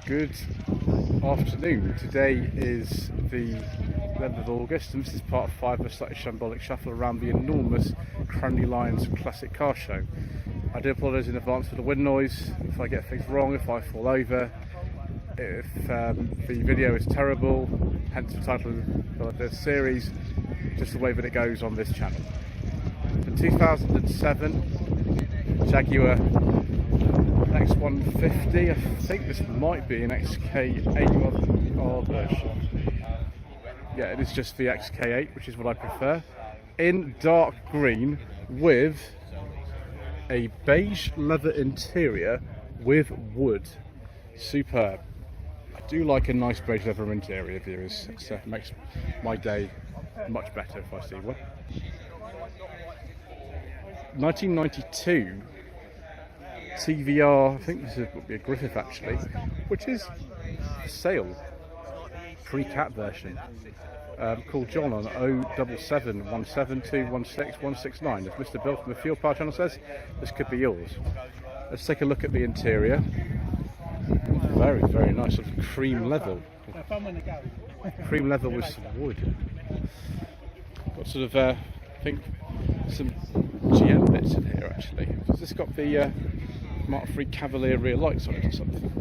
Good afternoon. Today is the 11th of August and this is part 5 of a Slightly Shambolic Shuffle around the enormous Cranleigh Classic Car Show. I do apologise in advance for the wind noise, if I get things wrong, if I fall over, if the video is terrible, hence the title of this series, just the way that it goes on this channel. The 2007 Jaguar X150, I think this might be an XK8 version. Yeah, it is just the XK8, which is what I prefer. In dark green with a beige leather interior with wood. Superb. I do like a nice beige leather interior, viewers. It makes my day much better if I see one. 1992 TVR, I think this would be a Griffith actually, which is for sale, pre-cat version. Call John on 077 172 16169. As Mr. Bill from the Fuel Power channel says, this could be yours. Let's take a look at the interior. Very, very nice, sort of cream leather. Cream leather with some wood. Got sort of, I think, some GM bits in here actually. Has this got the Mark III Cavalier rear lights on it or something?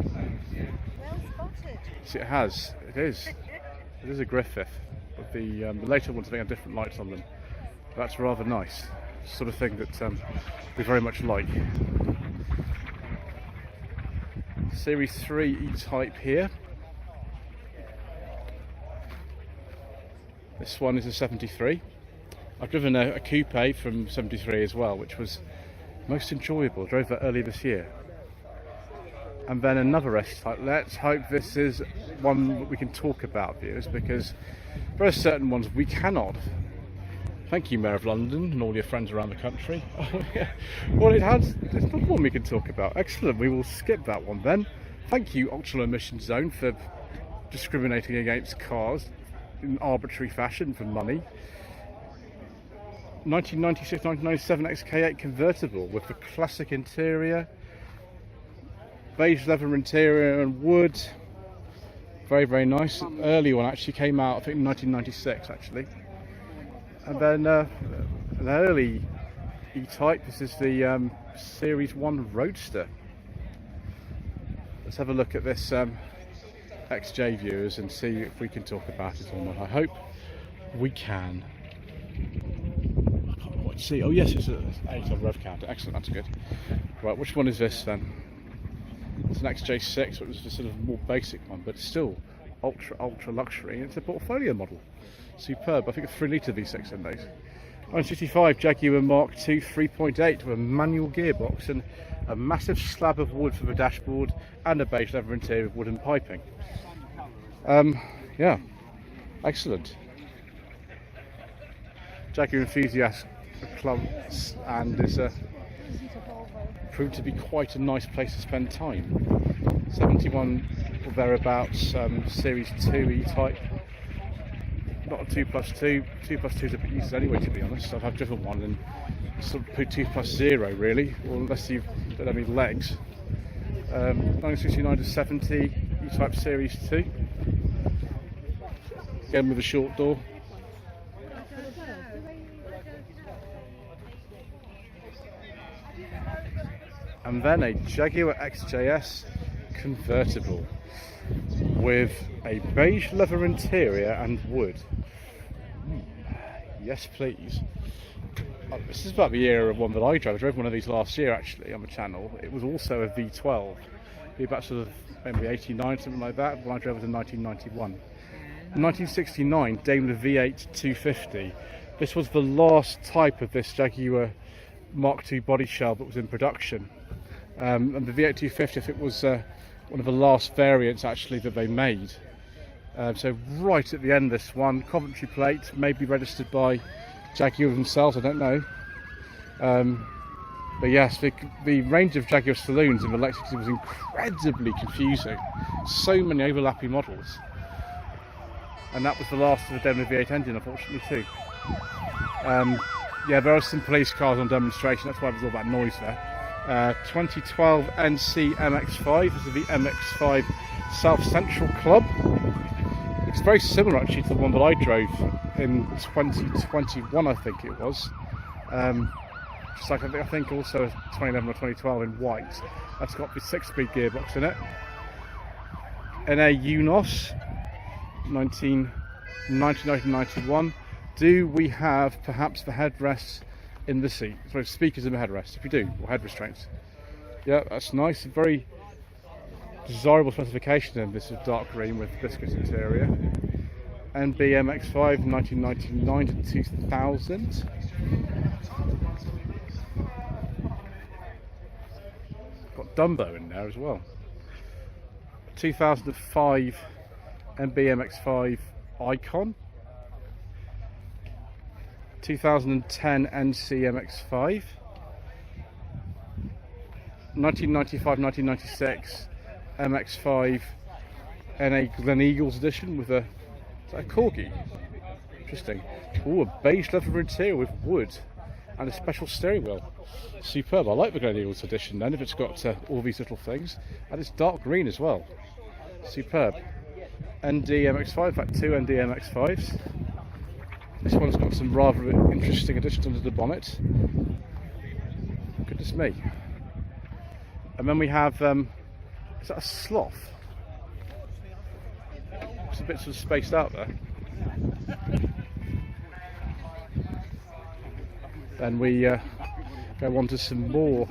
See, it has. It is. It is a Griffith. But the later ones I think have different lights on them. That's rather nice. Sort of thing that we very much like. Series 3 E-Type here. This one is a 73. I've driven a coupe from 73 as well, which was most enjoyable. Drove that earlier this year. And then another S-Type. Let's hope this is one that we can talk about, viewers, because there are certain ones we cannot. Thank you, Mayor of London and all your friends around the country. Oh, yeah. Well, it's not one we can talk about. Excellent, we will skip that one then. Thank you, Ultra Emission Zone, for discriminating against cars in arbitrary fashion for money. 1996-1997 XK8 convertible with the classic interior, beige leather interior and wood. Very, very nice. Early one actually came out, I think, in 1996 actually. And then an early E-Type. This is the Series 1 Roadster. Let's have a look at this XJ, viewers, and see if we can talk about it or not. I hope we can. I can't quite see. Oh yes, it's an 8 on rev counter. Excellent, that's good. Right, which one is this then? It's an XJ6, which is the sort of more basic one, but still ultra luxury. It's a portfolio model. Superb. I think a 3-litre V6 in those. 1965 Jaguar Mark II 3.8 with a manual gearbox and a massive slab of wood for the dashboard and a beige leather interior with wooden piping. Yeah, excellent. Jaguar enthusiast clubs, and is proved to be quite a nice place to spend time. 71 or thereabouts, Series 2 E-Type. Not a 2+2. 2+2 is a bit useless anyway, to be honest. I've driven one and sort of put 2+0 really, or unless you don't have any legs. 1969-70 E-Type Series 2. Again with a short door. And then a Jaguar XJS convertible with a beige leather interior and wood. Yes, please. This is about the era of one that I drove. I drove one of these last year actually on the channel. It was also a V12. Be about sort of maybe 89, something like that, when I drove it in 1991. In 1969, Daimler V8 250. This was the last type of this Jaguar Mark II body shell that was in production. And the V8 250, I think, was one of the last variants actually that they made. So right at the end, this one, Coventry plate, maybe registered by Jaguar themselves, I don't know. But yes, the range of Jaguar saloons in the Lexington was incredibly confusing. So many overlapping models. And that was the last of the Daimler V8 engine, unfortunately, too. Yeah, there are some police cars on demonstration, that's why there's all that noise there. 2012 NC MX-5, this is the MX-5 South Central Club. It's very similar actually to the one that I drove in 2021, I think it was. Just like I think also 2011 or 2012 in white. That's got the 6-speed gearbox in it. NA UNOS, 1991. Do we have perhaps the headrests in the seat? Sorry, speakers in the headrest. If you do, or head restraints. Yeah, that's nice. Very desirable specification in this is dark green with biscuit interior. NBMX5 1999 to 2000. Got Dumbo in there as well. 2005 NBMX5 Icon. 2010 NCMX5. 1995-1996 MX5 NA Glen Eagles edition with a, is that a corgi? Interesting. Oh, a beige leather interior with wood and a special steering wheel. Superb. I like the Glen Eagles edition then, if it's got all these little things. And it's dark green as well. Superb. ND MX5, in fact 2 ND MX5s. This one's got some rather interesting additions under the bonnet. Goodness me. And then we have, is that a sloth? It's a bit sort of spaced out there. Then we go on to some more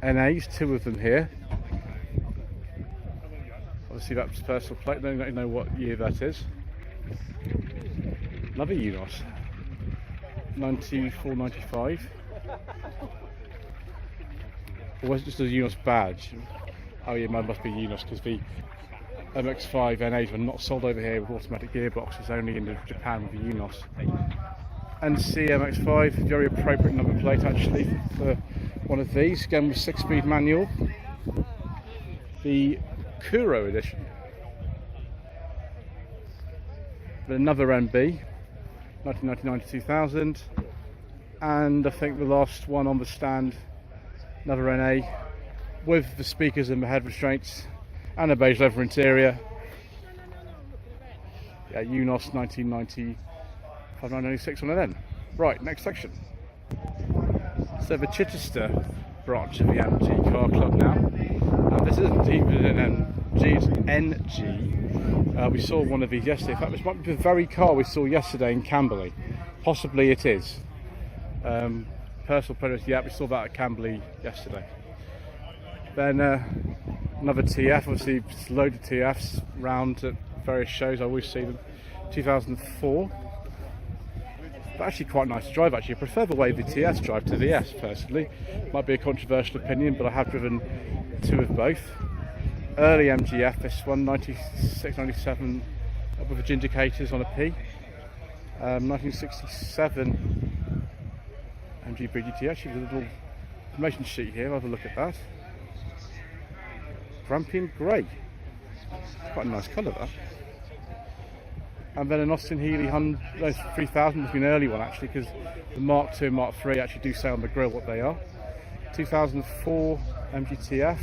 NAs, 2 of them here. Obviously that's personal plate, I don't know what year that is. Another UNOS, 94-95. Or was it just a UNOS badge? Oh yeah, mine must be UNOS because the MX5 NAs were not sold over here with automatic gearboxes, only in Japan with the UNOS. And CMX5, very appropriate number plate actually for one of these, again with 6-speed manual. The Kuro edition. But another MB, 1999 to 2000. And I think the last one on the stand, another NA with the speakers and the head restraints and a beige leather interior. Yeah, UNOS 1995-1996 on it then. Right, next section. So the Chichester branch of the MG Car Club now. And this isn't even an MG, it's NG. We saw one of these yesterday. In fact, this might be the very car we saw yesterday in Camberley. Possibly it is. Personal prejudice, yeah, we saw that at Camberley yesterday. Then another TF, obviously it's a load of TFs round at various shows, I always see them. 2004. But actually quite nice to drive actually. I prefer the way the TS drive to the S personally. Might be a controversial opinion, but I have driven 2 of both. Early MGF, this one, 96, 97 with the indicators on a P. 1967 MG BGT, actually with a little information sheet here, I'll have a look at that. Grampian Grey, quite a nice colour that. And then an Austin Healey 3000, must be an early one actually, because the Mark II and Mark III actually do say on the grille what they are. 2004 MGTF,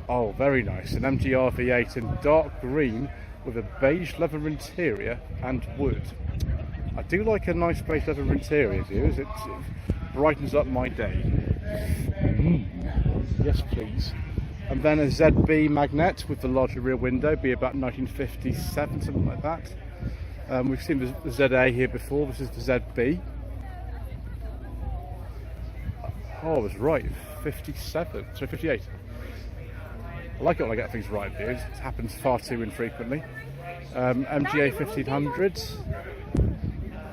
oh very nice, an MGR V8 in dark green with a beige leather interior and wood. I do like a nice beige leather interior, viewers. It brightens up my day. Yes please. And then a ZB Magnet with the larger rear window, be about 1957, something like that. We've seen the ZA here before, this is the ZB. Oh, I was right, 57, sorry 58. I like it when I get things right, viewers. It happens far too infrequently. MGA 1500,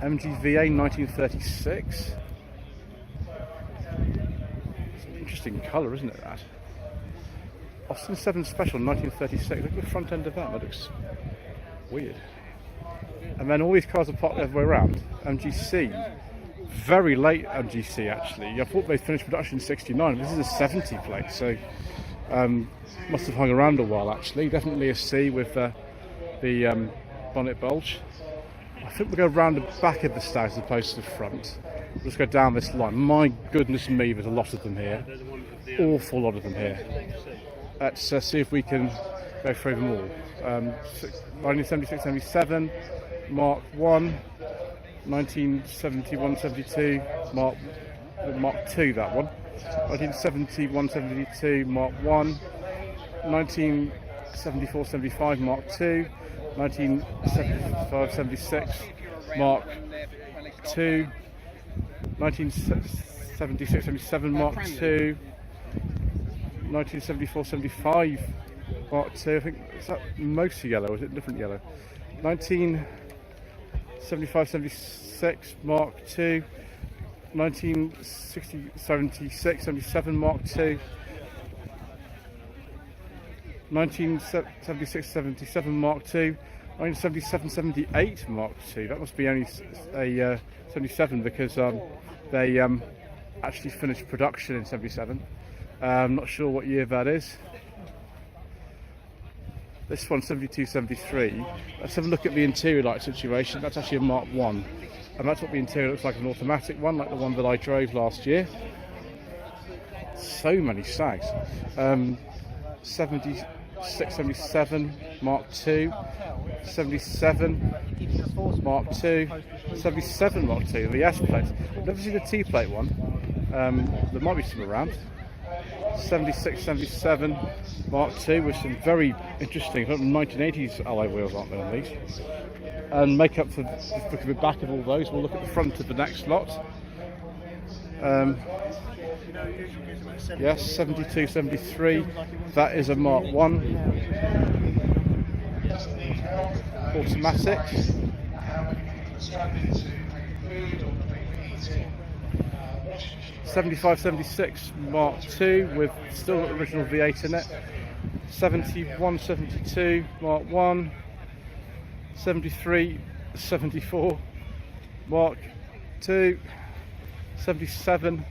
MGVA 1936. It's an interesting colour, isn't it, that? Austin 7 Special 1936, look at the front end of that, that looks weird. And then all these cars are parked the other way around. MGC, very late MGC actually. I thought they finished production in 69, this is a 70 plate, so must have hung around a while actually. Definitely a C with the bonnet bulge. I think we'll go around the back of the stag as opposed to the front. Let's go down this line. My goodness me, there's a lot of them here. Awful lot of them here. Let's see if we can go through them all. 1976, 77, Mark 1, 1971, 72, Mark 2, that one. 1971, 72, Mark 1, 1974, 75, Mark 2, 1975, 76, Mark 2, 1976, 77, Mark 2, 1974, 75, Mark 2, I think, is that mostly yellow, or is it different yellow? 1975, 76, Mark 2, 1960, 76, 77, Mark 2, 1976, 77, Mark 2, 1977, 78, Mark 2. That must be only a 77 because they actually finished production in 77. I'm not sure what year that is. This one, 72, 73. Let's have a look at the interior light situation. That's actually a Mark 1. And that's what the interior looks like, an automatic one, like the one that I drove last year. So many sags. 76, 77, Mark 2. 77, Mark 2. 77, Mark 2, the S plate. Never seen the T plate one. There might be some around. 76, 77, Mark 2 with some very interesting 1980s alloy wheels, aren't there, on these? And make up for the back of all those, we'll look at the front of the next lot. Yes, 72, 73, that is a Mark 1. Automatic. 75, 76, Mark 2 with still got the original V8 in it. 71, 72, Mark 1. 73, 74, Mark 2. 77,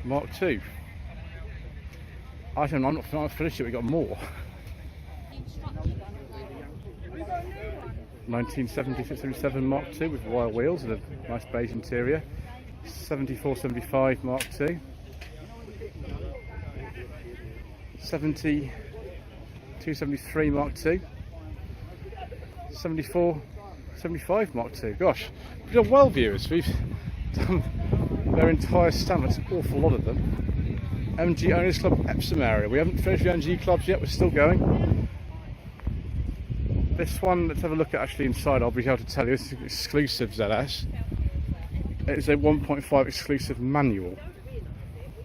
Mark 2. I'm not finished yet, we got more. 1976, 77, Mark 2 with wire wheels and a nice beige interior. 74, 75, Mark 2. 72, 73, Mark 2. 74, 75, Mark 2. Gosh, we've done well, viewers. We've done their entire stand. That's an awful lot of them. MG Owners Club Epsom area. We haven't finished the MG clubs yet, we're still going. This one, let's have a look at actually inside. I'll be able to tell you, this is an exclusive ZS. It's a 1.5 exclusive manual.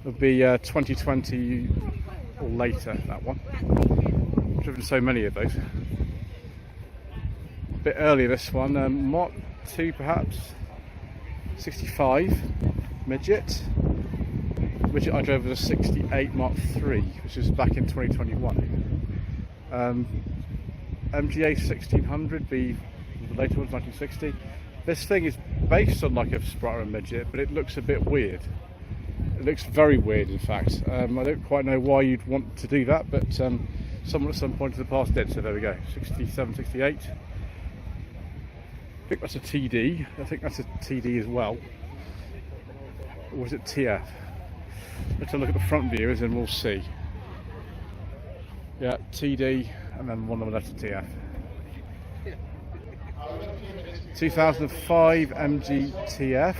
It'll be 2020 or later, that one. I've driven so many of those. A bit earlier, this one, Mark 2 perhaps. 65, midget. Midget I drove with a 68 Mark 3, which was back in 2021. MGA 1600, the later one's 1960. This thing is based on like a Sprite and midget, but it looks a bit weird. It looks very weird, in fact. I don't quite know why you'd want to do that, but someone at some point in the past did, so there we go. 67, 68. I think that's a TD. I think that's a TD as well. Or was it TF? Let's have a look at the front viewers and we'll see. Yeah, TD, and then one of them that's a TF. 2005 MG TF,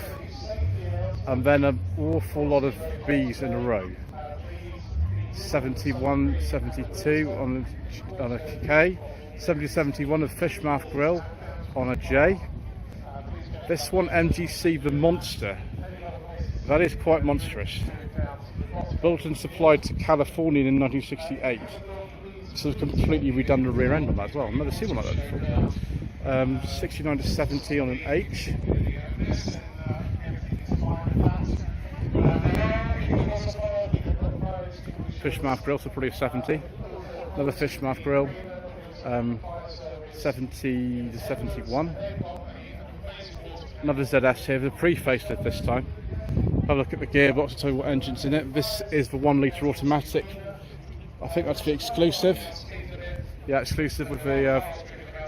and then an awful lot of Bs in a row. 71, 72 on a K. 70, 71 of Fishmouth Grill on a J. This one, MGC the Monster. That is quite monstrous. Built and supplied to California in 1968. So it's completely redone the rear end on that as well. I've never seen one like that before. 69 to 70 on an H. Fishmouth Grill, so probably a 70. Another Fishmouth Grill. 70 to 71. Another ZS here, the pre-facelift this time. Have a look at the gearbox, I'll tell you what engine's in it. This is the 1 litre automatic. I think that's the exclusive. Yeah, exclusive with the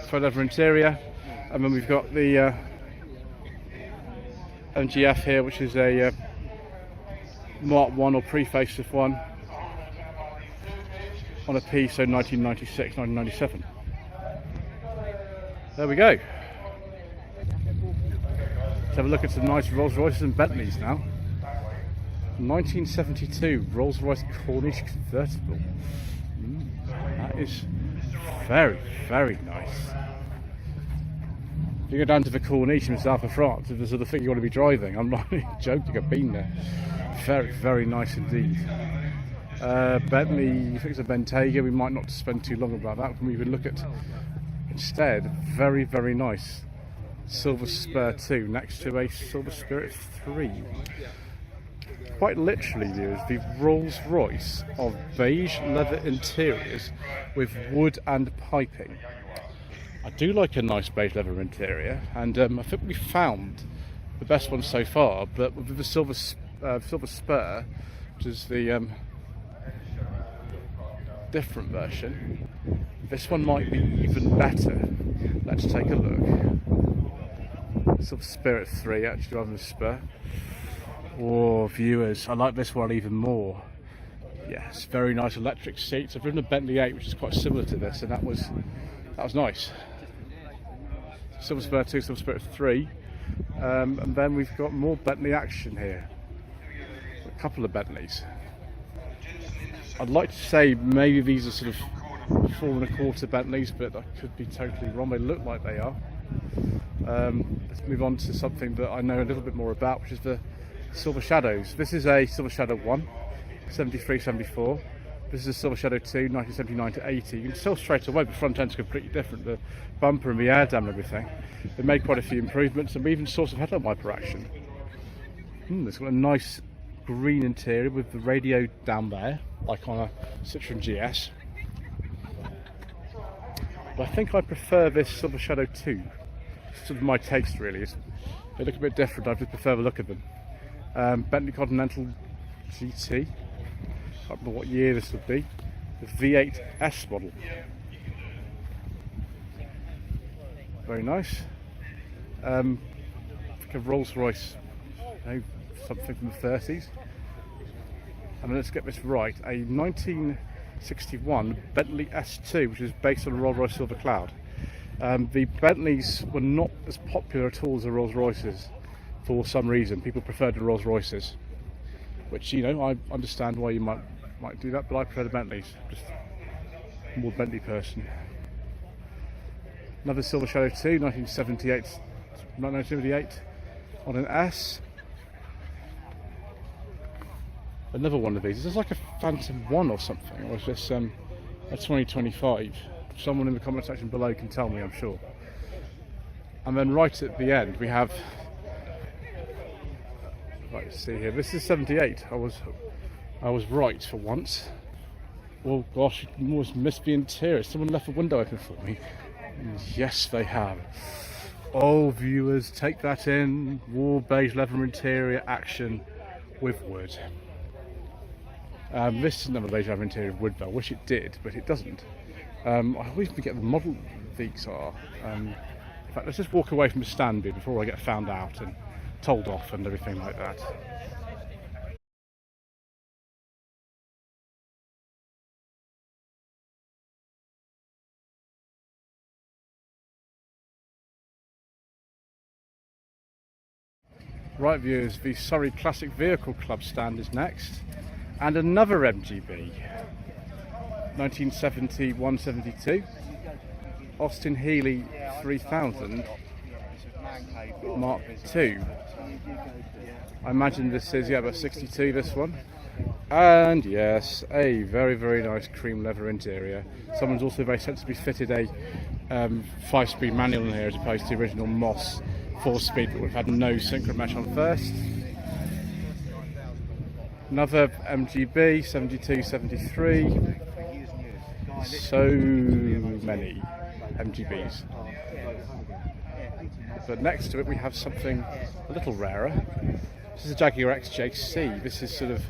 faux leather interior. And then we've got the MGF here, which is a Mark 1 or pre-facelift one. on a P, so 1996, 1997. There we go. Let's have a look at some nice Rolls Royces and Bentleys now. 1972 Rolls Royce Corniche convertible. That is very, very nice. If you go down to the Corniche in the south of France, if there's the sort of thing you want to be driving, I'm not joking, I've been there. Very, very nice indeed. Bentley, I think it's a Bentayga, we might not spend too long about that. We would look at instead, very, very nice Silver Spur 2 next to a Silver Spirit 3. Quite literally, viewers, the Rolls Royce of beige leather interiors with wood and piping. I do like a nice beige leather interior, and I think we found the best one so far, but with the Silver Spur, which is the different version, this one might be even better. Let's take a look. Silver Spirit 3 actually rather than the Spur. Oh, viewers, I like this one even more. Yes, very nice electric seats. I've driven a Bentley 8 which is quite similar to this, and that was nice. Silver Spur 2, Silver Spirit 3, and then we've got more Bentley action here. A couple of Bentleys. I'd like to say maybe these are sort of 4 1/4 Bentleys, but I could be totally wrong. They look like they are. Let's move on to something that I know a little bit more about, which is the Silver Shadows. This is a Silver Shadow 1, 73, 74. This is a Silver Shadow 2, 1979 to 80. You can tell straight away the front end's completely different. The bumper and the air dam and everything. They made quite a few improvements, and we even saw some headlamp wiper action. It's got a nice green interior with the radio down there, like on a Citroen GS. But I think I prefer this Silver Shadow 2. It's sort of my taste really. They look a bit different, I just prefer the look of them. Bentley Continental GT. I don't know what year this would be. The V8S model. Very nice. I think a Rolls Royce, something from the 30s. And let's get this right. A 1961 Bentley S2, which is based on a Rolls Royce Silver Cloud. The Bentleys were not as popular at all as the Rolls Royces for some reason. People preferred the Rolls Royces, which, you know, I understand why you might do that, but I prefer the Bentleys. Just a more Bentley person. Another Silver Shadow 2, 1978 on an S. Another one of these. Is this like a Phantom 1 or something, or is this a 2025? Someone in the comment section below can tell me, I'm sure. And then right at the end we have, right, let's see here, this is 78. I was right for once. Oh gosh, I almost missed the interior. Someone left the window open for me. Yes, they have. Oh, viewers, take that in. War beige leather interior action with wood. This is another beige leather interior with wood though. I wish it did, but it doesn't. I always forget the model these are. In fact, let's just walk away from the stand before I get found out and told off and everything like that. Right, viewers, the Surrey Classic Vehicle Club stand is next, and another MGB. 1971-72 Austin Healey 3000 Mark II. I imagine this is about 62, this one. And yes, a very, very nice cream leather interior. Someone's also very sensibly fitted a 5-speed manual in here as opposed to the original Moss 4-speed that would have had no synchro mesh on first. Another MGB 72-73. So many MGBs. But next to it we have something a little rarer. This is a Jaguar XJC. This is sort of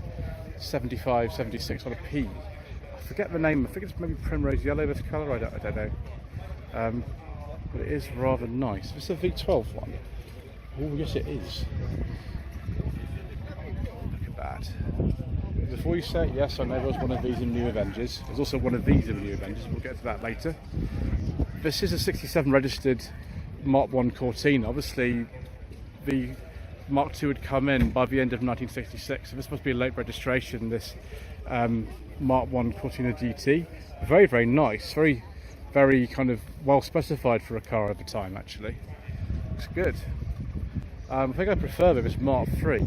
75, 76 on a P. I forget the name. I think it's maybe primrose yellow, this colour. I don't know. But it is rather nice. This is a V12 one. Oh yes, it is. Look at that. The before you say it, yes, I know there was one of these in New Avengers. There's also one of these in New Avengers. We'll get to that later. This is a 67 registered Mark 1 Cortina. Obviously, the Mark 2 had come in by the end of 1966, so this must be a late registration, this Mark 1 Cortina GT. Very, very nice. Very, very kind of well specified for a car at the time, actually. Looks good. I think I prefer this Mark 3.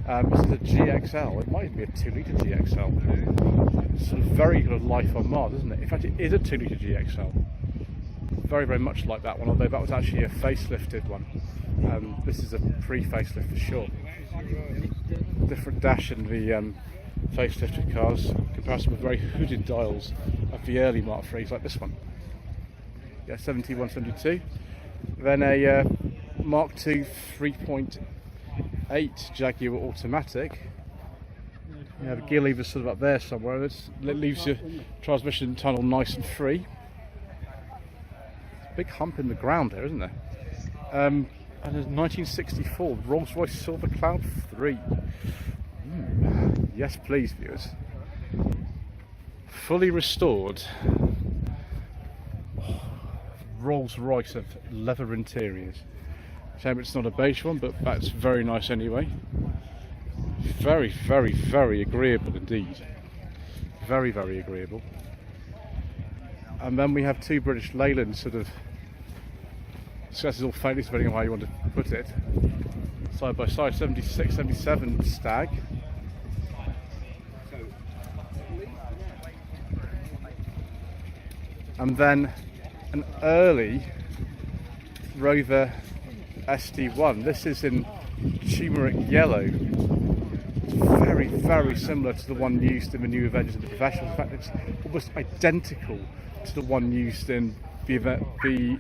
This is a GXL. It might even be a 2-litre GXL. It's sort of very kind of life on Mars, isn't it? In fact, it is a 2-litre GXL. Very, very much like that one, although that was actually a facelifted one. This is a pre-facelift for sure. Different dash in the facelifted cars, in comparison with very hooded dials of the early Mark 3s like this one. Yeah, 71, 72. Then a Mark II 3.8 Jaguar automatic. You have a gear lever sort of up there somewhere. It leaves your transmission tunnel nice and free. Big hump in the ground there, isn't there? And there's 1964 Rolls-Royce Silver Cloud 3. Yes, please, viewers. Fully restored Rolls-Royce of leather interiors. Shame it's not a beige one, but that's very nice anyway. Very, very, very agreeable indeed. Very, very agreeable. And then we have two British Leyland sort of successes or failures, depending on how you want to put it. Side by side, 76, 77 Stag. And then an early Rover SD1. This is in turmeric yellow. It's very, very similar to the one used in the New Avengers and the Professionals. In fact, it's almost identical to the one used in the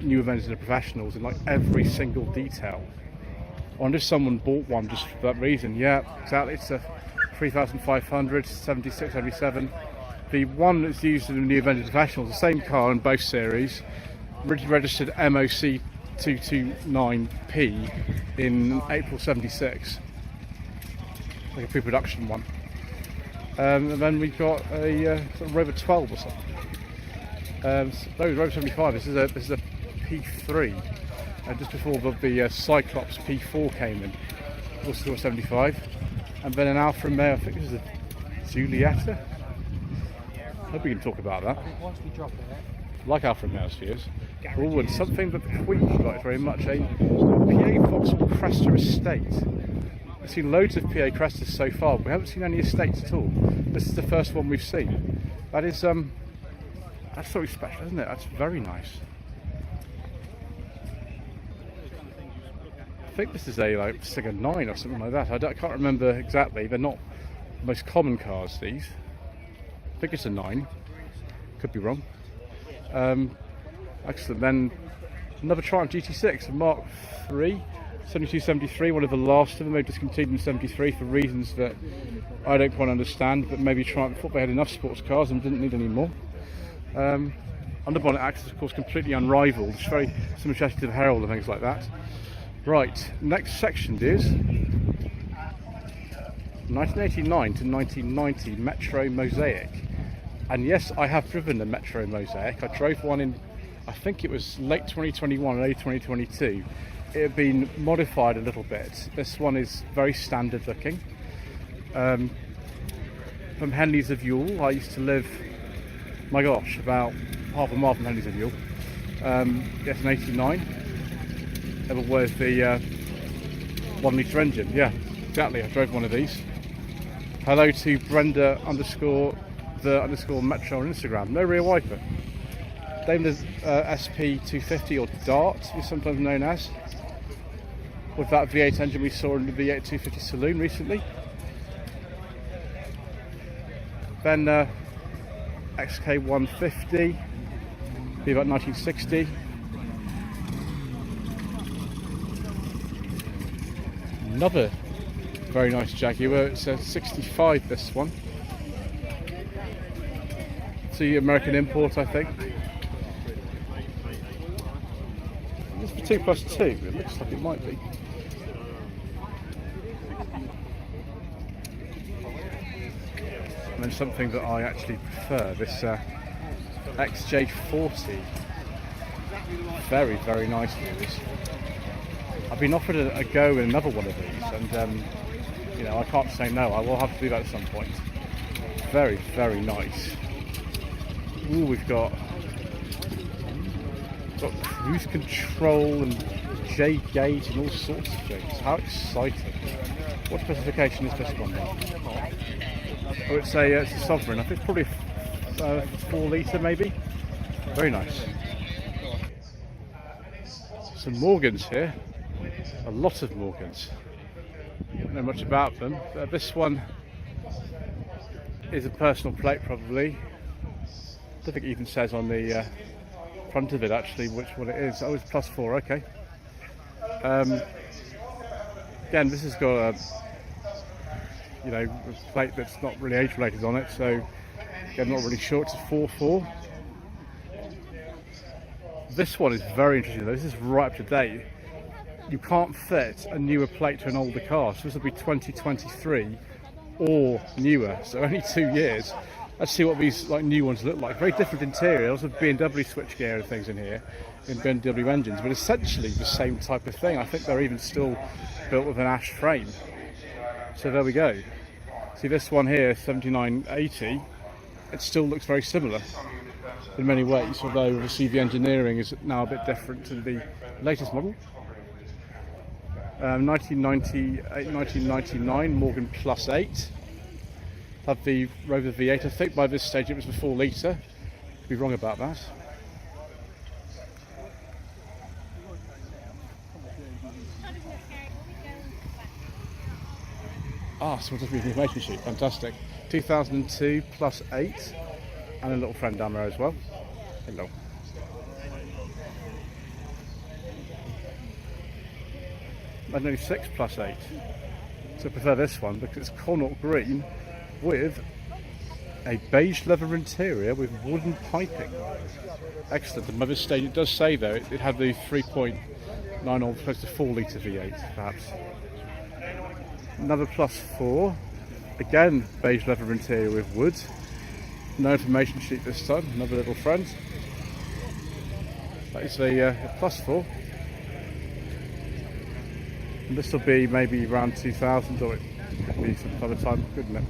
New Avengers and the Professionals in like every single detail. I wonder if someone bought one just for that reason. Yeah, exactly. It's a 3500, 76, 77. The one that's used in the New Avengers and Professionals, the same car in both series, registered MOC 229P in April 76. Like a pre-production one. And then we've got a sort of Rover 12 or something. Rover 75. This is a P3, just before the Cyclops P4 came in. Also a 75, and then an Alfa Romeo. I think this is a Giulietta. I hope we can talk about that. Once we drop it, like Alfa Romeo spheres. Oh, and something that the Queen's got is very much a PA Vauxhall Cresta estate. We've seen loads of PA Crestas so far, but we haven't seen any estates at all. This is the first one we've seen. That is that's something special, isn't it? That's very nice. I think this is a like Singer 9 or something like that. I can't remember exactly. They're not the most common cars, these. I think it's a 9. Could be wrong. Excellent. Then another Triumph GT6, a Mark III, 72, 73. One of the last of them. They discontinued in 73 for reasons that I don't quite understand. But maybe Triumph thought they had enough sports cars and didn't need any more. Underbonnet access, of course, completely unrivaled. It's very similar chassis to the Herald and things like that. Right, next section is 1989 to 1990 Metro Mosaic. And yes, I have driven a Metro Mosaic. I drove one in, I think it was late 2021 and early 2022. It had been modified a little bit. This one is very standard looking. From Henleys of Ewell, I used to live, my gosh, about half a mile from Henleys of Ewell. Yes, an 89. With the 1 litre engine. Yeah, exactly. I drove one of these. Hello to Brenda _ Metro on Instagram. No rear wiper. Daimler's SP250 or Dart, is sometimes known as. With that V8 engine we saw in the V8 250 Saloon recently. Then XK150, be about 1960. Another very nice Jaguar. It's a 65, this one. It's the American import, I think. It's the 2+2, it looks like it might be. then something that I actually prefer, this XJ40. Very, very nice views. I've been offered a go in another one of these, and you know, I can't say no. I will have to do that at some point. Very, very nice. Ooh, we've got cruise control and J gauge and all sorts of things. How exciting! What specification is this one then? Oh, it's a Sovereign. I think it's probably 4 litre maybe. Very nice. Some Morgans here. A lot of Morgans. Don't know much about them. This one is a personal plate probably. I don't think it even says on the front of it actually which one it is. Oh, it's +4, okay. Again, this has got a plate that's not really age related on it, so again, not really sure. It's a 4.4. This one is very interesting though. This is right up to date. You can't fit a newer plate to an older car, so this will be 2023 or newer, so only 2 years. Let's see what these new ones look like. Very different interior. Lots of BMW switchgear and things in here, in BMW engines, but essentially the same type of thing. I think they're even still built with an ash frame. So there we go. See this one here, 7980. It still looks very similar in many ways, although obviously the engineering is now a bit different to the latest model. 1998, 1999 Morgan +8. Had the Rover V8. I think by this stage it was the 4 litre. Could be wrong about that. Someone just read the information sheet. Fantastic. 2002 +8, and a little friend down there as well. Hello. '96 +8. So I prefer this one because it's Connaught green with a beige leather interior with wooden piping. Excellent. And by this stage it does say though it had the 3.9 or close to 4 litre V8 perhaps. Another +4. Again beige leather interior with wood. No information sheet this time. Another little friend. That is a +4. And this will be maybe around 2000, or it could be some other time, couldn't it?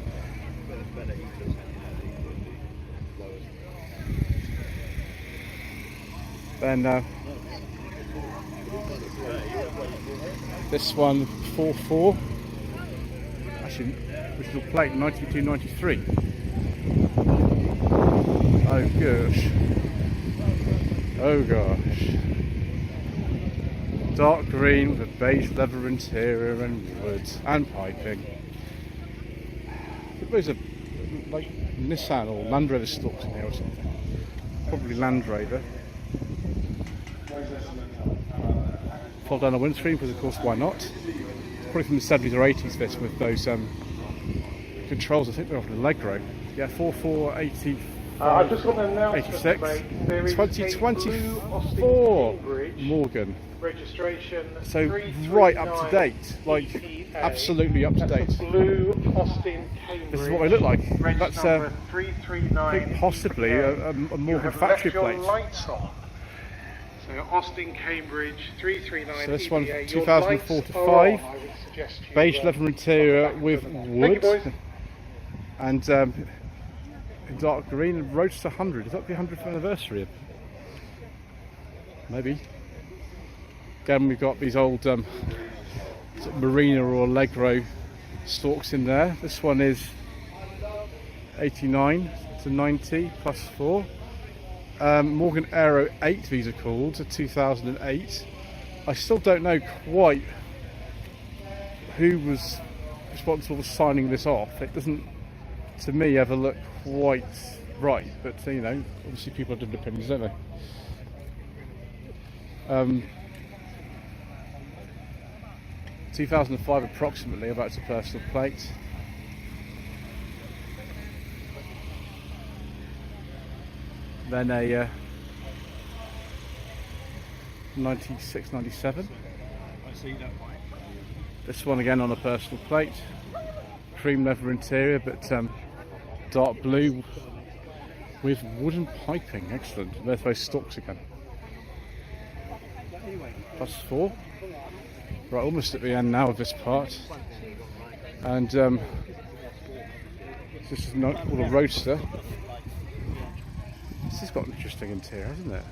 Then this one 4.4. Actually, original plate 92-93. Oh gosh. Oh gosh. Dark green with a beige leather interior and wood and piping. I think those are like Nissan or Land Rover stalks in here or something. Probably Land Rover. Fold down the windscreen because of course why not. It's probably from the 70s or 80s this with those controls. I think they're off the Allegro. Yeah, 4480. I've just got an announcement 86, to make. There is 2024 Morgan. Registration. So right up to date, like absolutely up to date. Blue Austin Cambridge. This is what they look like. That's I 339. think possibly a Morgan factory plate. Lights on. So Austin Cambridge 339. So this one EVA. 2004 to 5. Beige leather interior with wood. And in dark green, Roadster 100. Is that the 100th anniversary? Maybe. Again, we've got these old sort of Marina or Allegro stalks in there. This one is 89 to 90 +4. Morgan Aero 8, these are called, to 2008. I still don't know quite who was responsible for signing this off. It doesn't, to me, ever look quite right, but you know, obviously people have different opinions, don't they? 2005 approximately, about its a personal plate. Then a 96, 97. This one again on a personal plate. Cream leather interior, but dark blue with wooden piping. Excellent. There's those stalks again. +4. Right, almost at the end now of this part. And this is not called a roadster. This has got an interesting interior, hasn't it?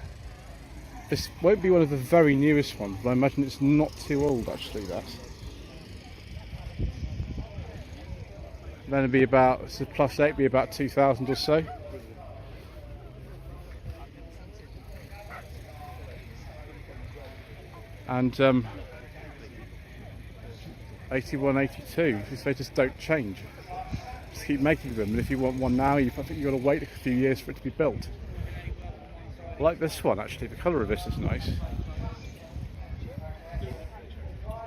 This won't be one of the very newest ones, but I imagine it's not too old actually, that. Then it'd be about, so +8 be about 2000 or so. And 81, 82, they just don't change. Just keep making them, and if you want one now, I think you've got to wait a few years for it to be built. I like this one actually, the colour of this is nice.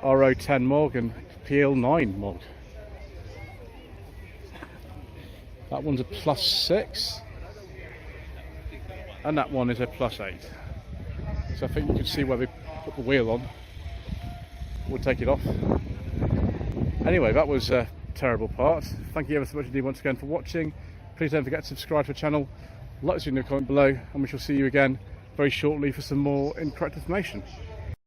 RO10 Morgan, PL9 Morgan. That one's a +6, and that one is a +8. So I think you can see where they put the wheel on. We'll take it off. Anyway, that was a terrible part. Thank you ever so much indeed once again for watching. Please don't forget to subscribe to the channel, like us in the comment below, and we shall see you again very shortly for some more incorrect information.